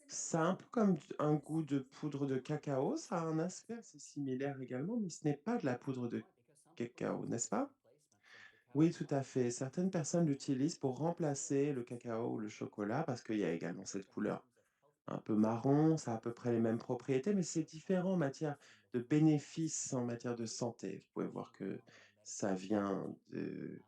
ça a un peu comme un goût de poudre de cacao, ça a un aspect assez similaire également, mais ce n'est pas de la poudre de cacao, n'est-ce pas? Oui, tout à fait. Certaines personnes l'utilisent pour remplacer le cacao ou le chocolat parce qu'il y a également cette couleur un peu marron, ça a à peu près les mêmes propriétés, mais c'est différent en matière de bénéfices, en matière de santé. Vous pouvez voir que ça vient de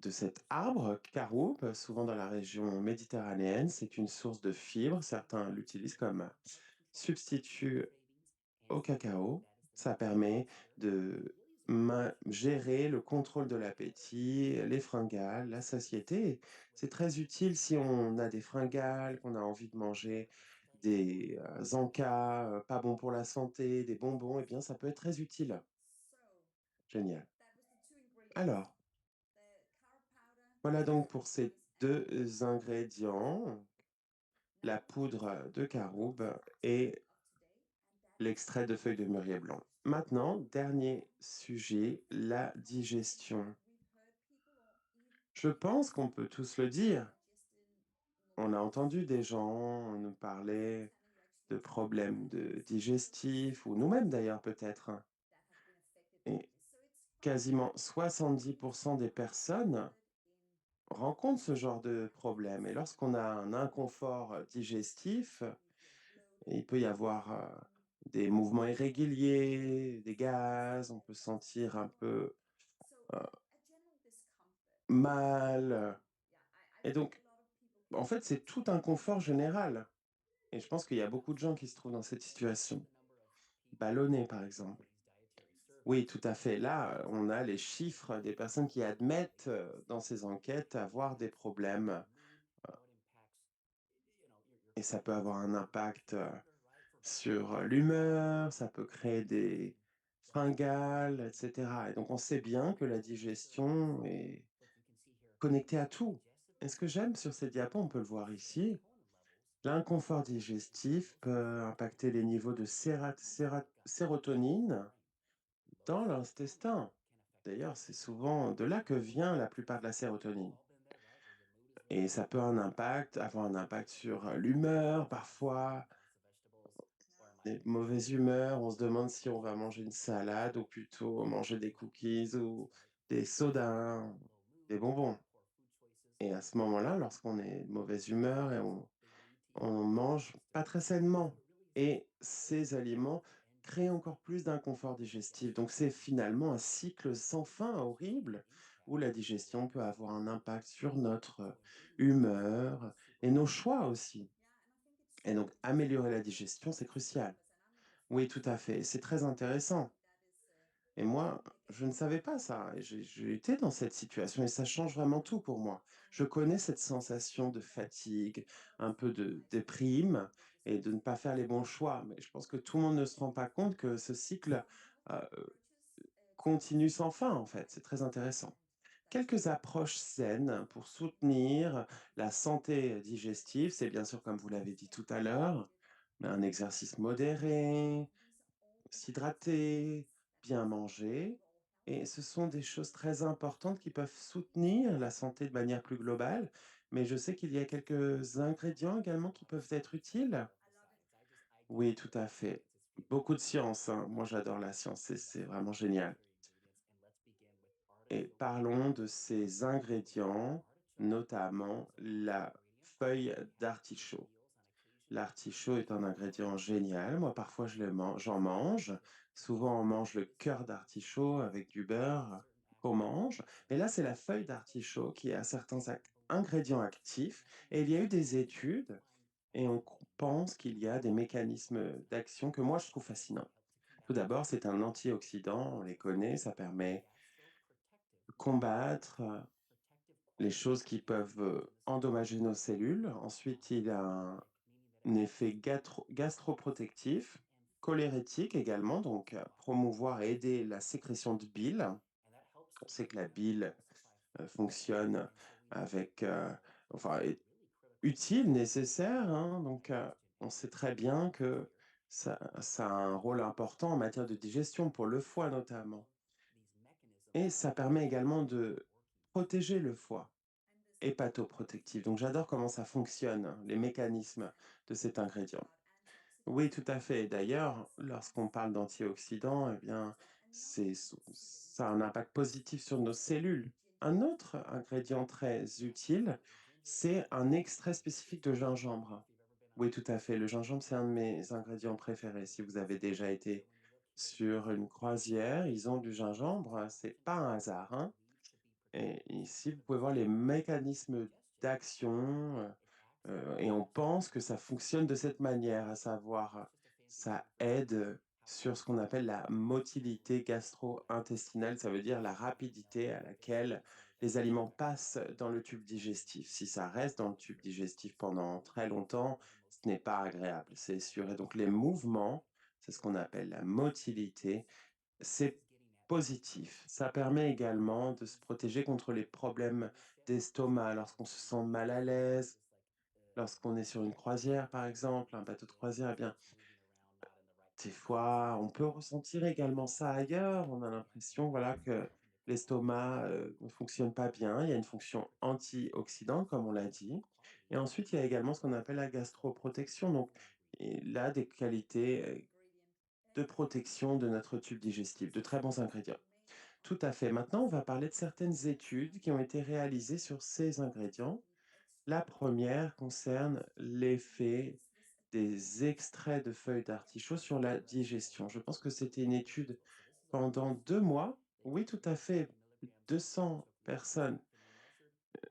cet arbre, caroube, souvent dans la région méditerranéenne. C'est une source de fibres. Certains l'utilisent comme substitut au cacao. Ça permet de gérer le contrôle de l'appétit, les fringales, la satiété. C'est très utile si on a des fringales, qu'on a envie de manger des encas pas bons pour la santé, des bonbons, eh bien ça peut être très utile. Génial. Alors, voilà donc pour ces deux ingrédients, la poudre de caroube et l'extrait de feuille de mûrier blanc. Maintenant, dernier sujet, la digestion. Je pense qu'on peut tous le dire. On a entendu des gens nous parler de problèmes digestifs, ou nous-mêmes d'ailleurs peut-être, hein. Et quasiment 70% des personnes rencontrent ce genre de problème. Et lorsqu'on a un inconfort digestif, il peut y avoir des mouvements irréguliers, des gaz, on peut se sentir un peu euh, mal. Et donc, en fait, c'est tout un confort général. Et je pense qu'il y a beaucoup de gens qui se trouvent dans cette situation. Ballonné, par exemple. Oui, tout à fait. Là, on a les chiffres des personnes qui admettent dans ces enquêtes avoir des problèmes et ça peut avoir un impact sur l'humeur, ça peut créer des fringales, etc. Et donc, on sait bien que la digestion est connectée à tout. Et ce que j'aime sur ces diapos, on peut le voir ici, l'inconfort digestif peut impacter les niveaux de sérotonine dans l'intestin. D'ailleurs, c'est souvent de là que vient la plupart de la sérotonine. Et ça peut avoir un impact sur l'humeur parfois, des mauvaises humeurs. On se demande si on va manger une salade ou plutôt manger des cookies ou des sodas, des bonbons. Et à ce moment-là, lorsqu'on est de mauvaise humeur et on mange pas très sainement. Et ces aliments créent encore plus d'inconfort digestif. Donc c'est finalement un cycle sans fin horrible où la digestion peut avoir un impact sur notre humeur et nos choix aussi. Et donc améliorer la digestion, c'est crucial. Oui, tout à fait. C'est très intéressant. Et moi, je ne savais pas ça. Et j'ai été dans cette situation et ça change vraiment tout pour moi. Je connais cette sensation de fatigue, un peu de déprime et de ne pas faire les bons choix. Mais je pense que tout le monde ne se rend pas compte que ce cycle euh, continue sans fin, en fait. C'est très intéressant. Quelques approches saines pour soutenir la santé digestive, c'est bien sûr, comme vous l'avez dit tout à l'heure, mais un exercice modéré, s'hydrater, bien manger. Et ce sont des choses très importantes qui peuvent soutenir la santé de manière plus globale. Mais je sais qu'il y a quelques ingrédients également qui peuvent être utiles. Oui, tout à fait. Beaucoup de science, hein. Moi, j'adore la science. C'est vraiment génial. Et parlons de ces ingrédients, notamment la feuille d'artichaut. L'artichaut est un ingrédient génial. Moi, parfois, j'en mange. Souvent, on mange le cœur d'artichaut avec du beurre qu'on mange. Mais là, c'est la feuille d'artichaut qui a certains ingrédients actifs. Et il y a eu des études et pense qu'il y a des mécanismes d'action que moi, je trouve fascinants. Tout d'abord, c'est un antioxydant, on les connaît, ça permet de combattre les choses qui peuvent endommager nos cellules. Ensuite, il a un effet gastroprotectif, cholérétique également, donc promouvoir et aider la sécrétion de bile. On sait que la bile fonctionne avec, enfin, est utile, nécessaire, hein, donc on sait très bien que ça a un rôle important en matière de digestion, pour le foie notamment. Et ça permet également de protéger le foie, hépatoprotectif. Donc j'adore comment ça fonctionne, hein, les mécanismes de cet ingrédient. Oui, tout à fait. D'ailleurs, lorsqu'on parle d'antioxydants, eh bien, ça a un impact positif sur nos cellules. Un autre ingrédient très utile, c'est un extrait spécifique de gingembre. Oui, tout à fait. Le gingembre, c'est un de mes ingrédients préférés. Si vous avez déjà été sur une croisière, ils ont du gingembre. C'est pas un hasard, hein. Et ici, vous pouvez voir les mécanismes d'action, et on pense que ça fonctionne de cette manière, à savoir, ça aide sur ce qu'on appelle la motilité gastro-intestinale. Ça veut dire la rapidité à laquelle les aliments passent dans le tube digestif. Si ça reste dans le tube digestif pendant très longtemps, ce n'est pas agréable, c'est sûr. Et donc les mouvements, c'est ce qu'on appelle la motilité, c'est positif. Ça permet également de se protéger contre les problèmes d'estomac lorsqu'on se sent mal à l'aise, lorsqu'on est sur une croisière, par exemple, un bateau de croisière. Eh bien, des fois, on peut ressentir également ça ailleurs. On a l'impression, voilà, que l'estomac, ne fonctionne pas bien. Il y a une fonction antioxydante, comme on l'a dit. Et ensuite, il y a également ce qu'on appelle la gastroprotection. Donc, et là, des qualités, de protection de notre tube digestif, de très bons ingrédients. Tout à fait. Maintenant, on va parler de certaines études qui ont été réalisées sur ces ingrédients. La première concerne l'effet des extraits de feuilles d'artichaut sur la digestion. Je pense que c'était une étude pendant 2 mois. Oui, tout à fait. 200 personnes,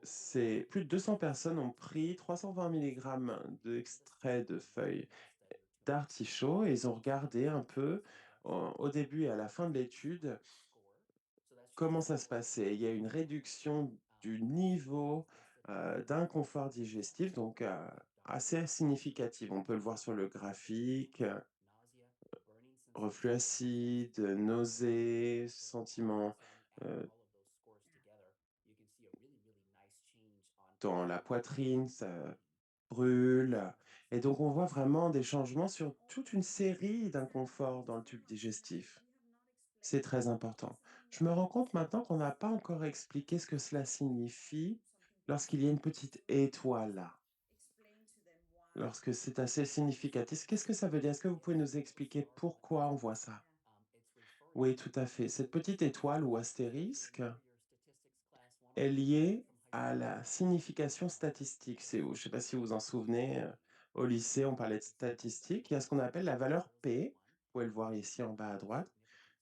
c'est plus de 200 personnes ont pris 320 milligrammes d'extrait de feuilles d'artichaut et ils ont regardé un peu, au début et à la fin de l'étude, comment ça se passait. Il y a une réduction du niveau, d'inconfort digestif, donc assez significative. On peut le voir sur le graphique, reflux acide, nausées, sentiments, heu, dans la poitrine, ça brûle et donc on voit vraiment des changements sur toute une série d'inconforts dans le tube digestif. C'est très important. Je me rends compte maintenant qu'on n'a pas encore expliqué ce que cela signifie lorsqu'il y a une petite étoile là, lorsque c'est assez significatif. Qu'est-ce que ça veut dire? Est-ce que vous pouvez nous expliquer pourquoi on voit ça? Oui, tout à fait. Cette petite étoile ou astérisque est liée à la signification statistique. Je ne sais pas si vous vous en souvenez, au lycée, on parlait de statistiques. Il y a ce qu'on appelle la valeur P, vous pouvez le voir ici en bas à droite,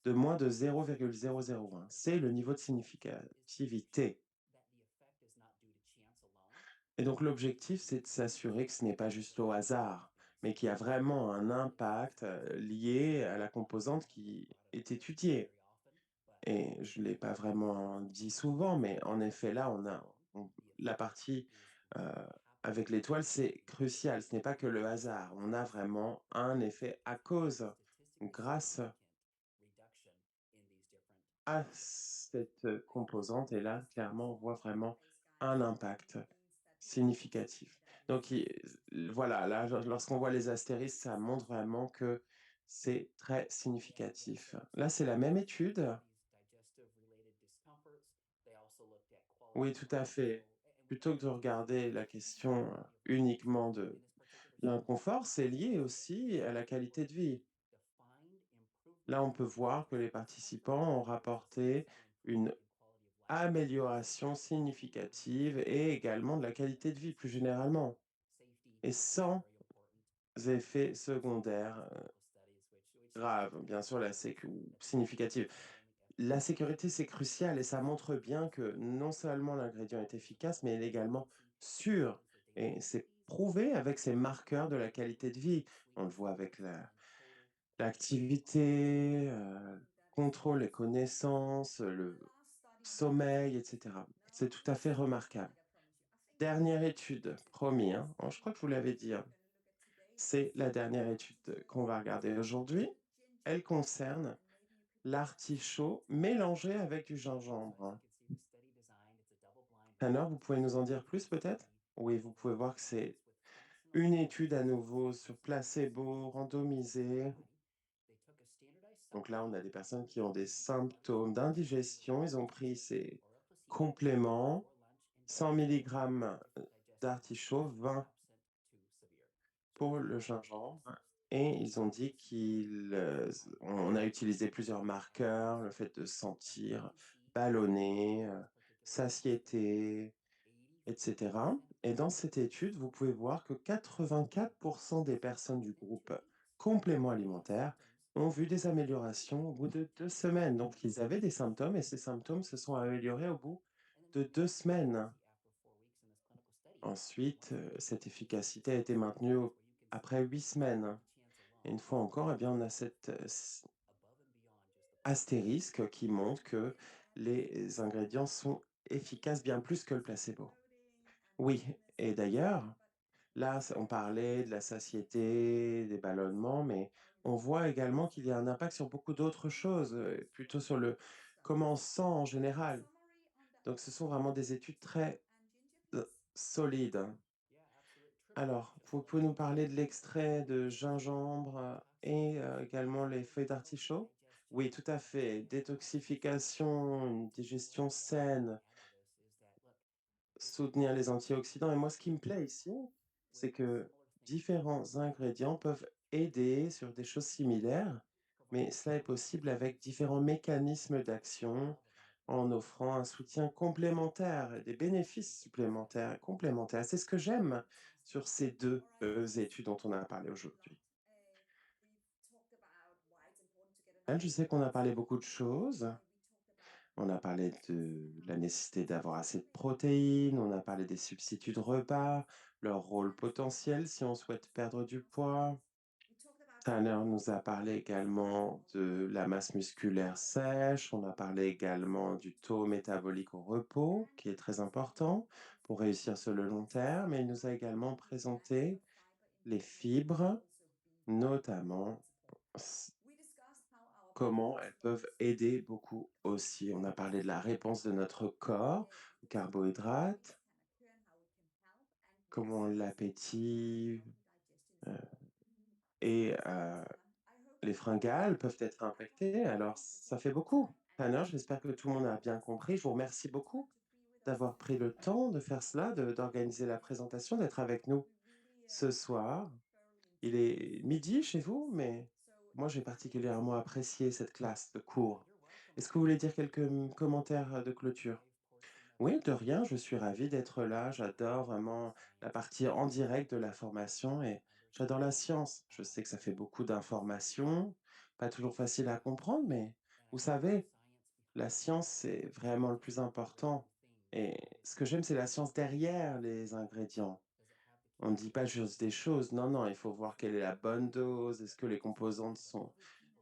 de moins de 0,001. C'est le niveau de significativité. Et donc l'objectif, c'est de s'assurer que ce n'est pas juste au hasard, mais qu'il y a vraiment un impact, lié à la composante qui est étudiée. Et je ne l'ai pas vraiment dit souvent, mais en effet, là, on la partie, heu, avec l'étoile, c'est crucial. Ce n'est pas que le hasard. On a vraiment un effet à cause, grâce à cette composante et là, clairement, on voit vraiment un impact significatif. Donc voilà, là, lorsqu'on voit les astérisques, ça montre vraiment que c'est très significatif. Là, c'est la même étude. Oui, tout à fait. Plutôt que de regarder la question, uniquement de l'inconfort, c'est lié aussi à la qualité de vie. Là, on peut voir que les participants ont rapporté une amélioration significative et également de la qualité de vie plus généralement et sans effets secondaires, graves, bien sûr, la sécu ou significative. La sécurité, c'est crucial et ça montre bien que non seulement l'ingrédient est efficace, mais il est également sûr et c'est prouvé avec ces marqueurs de la qualité de vie. On le voit avec l'activité, contrôle les connaissances, le sommeil et cetera. C'est tout à fait remarquable. Dernière étude, promis, hein. Oh, je crois que je vous l'avais dit, hein. C'est la dernière étude qu'on va regarder aujourd'hui. Elle concerne l'artichaut mélangé avec du gingembre, hein. Alors, vous pouvez nous en dire plus peut-être? Oui, vous pouvez voir que c'est une étude à nouveau sur placebo, randomisée. Donc là, on a des personnes qui ont des symptômes d'indigestion. Ils ont pris ces compléments, 100 milligrammes d'artichaut, 20 pour le gingembre. Et ils ont dit on a utilisé plusieurs marqueurs, le fait de sentir ballonné, satiété, et cetera. Et dans cette étude, vous pouvez voir que 84 des personnes du groupe complément alimentaire ont vu des améliorations au bout de 2 semaines. Donc ils avaient des symptômes et ces symptômes se sont améliorés au bout de 2 semaines. Ensuite, cette efficacité a été maintenue après 8 semaines. Et une fois encore, eh bien, on a cet astérisque qui montre que les ingrédients sont efficaces bien plus que le placebo. Oui, et d'ailleurs, là, on parlait de la satiété, des ballonnements, mais on voit également qu'il y a un impact sur beaucoup d'autres choses, plutôt sur le comment on se sent en général. Donc ce sont vraiment des études très, solides, hein. Alors, vous pouvez nous parler de l'extrait de gingembre, et également les feuilles d'artichaut? Oui, tout à fait. Détoxification, une digestion saine, soutenir les antioxydants et moi, ce qui me plaît ici, c'est que différents ingrédients peuvent aider sur des choses similaires, mais cela est possible avec différents mécanismes d'action, en offrant un soutien complémentaire et des bénéfices supplémentaires et complémentaires. C'est ce que j'aime sur ces 2 études dont on a parlé aujourd'hui. Je sais qu'on a parlé beaucoup de choses. On a parlé de la nécessité d'avoir assez de protéines, on a parlé des substituts de repas, leur rôle potentiel si on souhaite perdre du poids. Tanner nous a parlé également de la masse musculaire sèche, on a parlé également du taux métabolique au repos, qui est très important pour réussir sur le long terme, et il nous a également présenté les fibres, notamment comment elles peuvent aider beaucoup aussi. On a parlé de la réponse de notre corps aux carbohydrates, comment l'appétit, heu et les fringales peuvent être impactées. Alors ça fait beaucoup. Alors j'espère que tout le monde a bien compris. Je vous remercie beaucoup d'avoir pris le temps de faire cela, de d'organiser la présentation, d'être avec nous ce soir. Il est midi chez vous, mais moi j'ai particulièrement apprécié cette classe de cours. Est-ce que vous voulez dire quelques, commentaires, de clôture? Oui, de rien, je suis ravi d'être là. J'adore vraiment la partie en direct de la formation et j'adore la science. Je sais que ça fait beaucoup d'informations, pas toujours facile à comprendre, mais vous savez, la science, c'est vraiment le plus important. Et ce que j'aime, c'est la science derrière les ingrédients. On ne dit pas juste des choses. Non, non, il faut voir quelle est la bonne dose. Est-ce que les composantes sont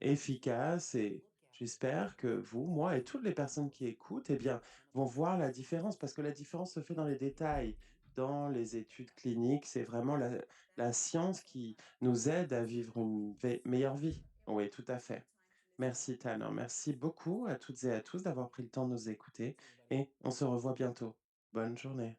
efficaces? Et j'espère que vous, moi et toutes les personnes qui écoutent, eh bien, vont voir la différence parce que la différence se fait dans les détails, dans les études cliniques. C'est vraiment la science qui nous aide à vivre une meilleure vie. Oui, tout à fait. Merci, Tanner. Merci beaucoup à toutes et à tous d'avoir pris le temps de nous écouter et on se revoit bientôt. Bonne journée.